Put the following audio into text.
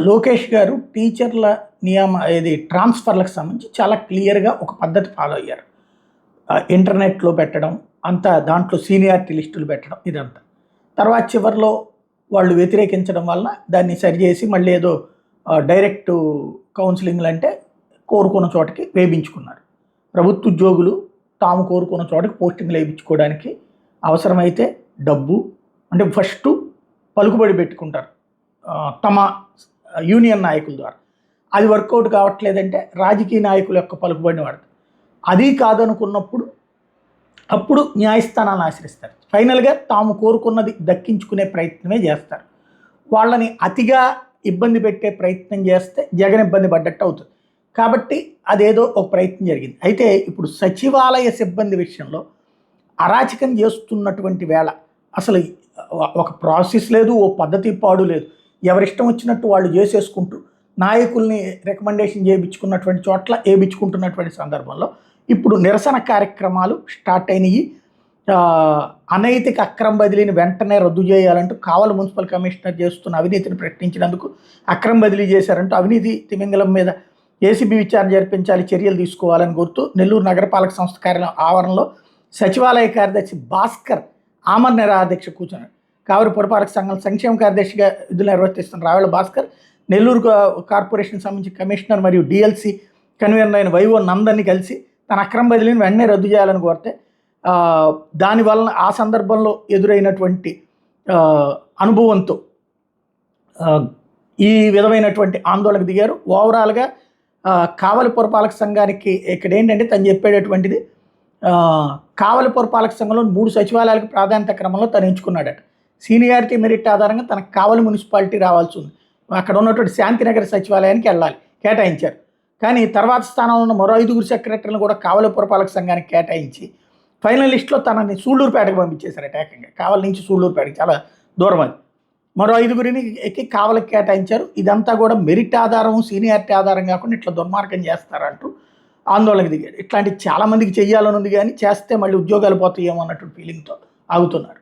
లోకేష్ గారు టీచర్ల ఇది ట్రాన్స్ఫర్లకు సంబంధించి చాలా క్లియర్‌గా ఒక పద్ధతి ఫాలో అయ్యారు. ఇంటర్నెట్‌లో పెట్టడం, అంతా దాంట్లో సీనియారిటీ లిస్టులు పెట్టడం ఇదంతా. తర్వాత చివర్లో వాళ్ళు వ్యతిరేకించడం వలన దాన్ని సరిచేసి మళ్ళీ ఏదో డైరెక్ట్ కౌన్సెలింగ్‌లంటే కోరుకున్న చోటకి వేయించుకున్నారు. ప్రభుత్వ ఉద్యోగులు తాము కోరుకున్న చోటకి పోస్టింగ్‌లు వేయించుకోవడానికి అవసరమైతే డబ్బు అంటే ఫస్టు పలుకుబడి పెట్టుకుంటారు తమ యూనియన్ నాయకుల ద్వారా. అది వర్కౌట్ కావట్లేదంటే రాజకీయ నాయకుల యొక్క పలుకుబడిని వాడతారు. అది కాదనుకున్నప్పుడు అప్పుడు న్యాయస్థానాలను ఆశ్రయిస్తారు. ఫైనల్గా తాము కోరుకున్నది దక్కించుకునే ప్రయత్నమే చేస్తారు. వాళ్ళని అతిగా ఇబ్బంది పెట్టే ప్రయత్నం చేస్తే జగన్ ఇబ్బంది పడ్డట్టు అవుతుంది. కాబట్టి అదేదో ఒక ప్రయత్నం జరిగింది. అయితే ఇప్పుడు సచివాలయ సిబ్బంది విషయంలో అరాచకం చేస్తున్నటువంటి వేళ అసలు ఒక ప్రాసెస్ లేదు, ఓ పద్ధతి పాడు లేదు. ఎవరిష్టం వచ్చినట్టు వాళ్ళు చేసేసుకుంటూ నాయకుల్ని రికమెండేషన్ చేయించుకున్నటువంటి చోట్ల ఏపించుకుంటున్నటువంటి సందర్భంలో ఇప్పుడు నిరసన కార్యక్రమాలు స్టార్ట్ అయినాయి. అనైతిక అక్రమ బదిలీని వెంటనే రద్దు చేయాలంటూ కావలి మున్సిపల్ కమిషనర్ చేస్తున్న అవినీతిని ప్రశ్నించినందుకు అక్రమ బదిలీ చేశారంటూ అవినీతి తిమింగలం మీద ఏసీబీ విచారణ జరిపించాలి, చర్యలు తీసుకోవాలని కోరుతూ నెల్లూరు నగరపాలక సంస్థ కార్యాలయం ఆవరణలో సచివాలయ కార్యదర్శి భాస్కర్ ఆమరణ నిరాహారదీక్ష కూర్చున్నాడు. కావలి పురపాలక సంఘం సంక్షేమ కార్యదర్శిగా విధులు నిర్వర్తిస్తున్న రావెల భాస్కర్, నెల్లూరు కార్పొరేషన్ సంబంధించి కమిషనర్ మరియు డిఎల్సి కన్వీనర్ అయిన వైవో నందన్ని కలిసి తన అక్రమ బదిలీని వెంటనే రద్దు చేయాలని కోరితే దానివలన ఆ సందర్భంలో ఎదురైనటువంటి అనుభవంతో ఈ విధమైనటువంటి ఆందోళనకు దిగారు. ఓవరాల్గా కావలి పురపాలక సంఘానికి ఇక్కడ ఏంటంటే తను చెప్పేటటువంటిది కావలి పురపాలక సంఘంలో 3 సచివాలయాలకు ప్రాధాన్యత క్రమంలో తను ఎంచుకున్నాడట. సీనియారిటీ మెరిట్ ఆధారంగా తనకు కావలి మున్సిపాలిటీ రావాల్సి ఉంది. అక్కడ ఉన్నటువంటి శాంతినగర్ సచివాలయానికి వెళ్ళాలి, కేటాయించారు. కానీ తర్వాత స్థానంలో ఉన్న మరో 5 సెక్రటరీలను కూడా కావలి పురపాలక సంఘానికి కేటాయించి ఫైనల్ లిస్టులో తనని సూళ్ళూరుపేటకు పంపించేశారట. ఏకంగా కావలి నుంచి సూళ్ళూరుపేటకి చాలా దూరం అది. మరో 5 ఎక్కి కావలికి కేటాయించారు. ఇదంతా కూడా మెరిట్ ఆధారం, సీనియారిటీ ఆధారం కాకుండా ఇట్లా దుర్మార్గం చేస్తారంటూ ఆందోళనకు దిగాడు. ఇట్లాంటి చాలామందికి చెయ్యాలని ఉంది, కానీ చేస్తే మళ్ళీ ఉద్యోగాలు పోతాయేమో అన్నటువంటి ఫీలింగ్తో ఆగుతున్నారు.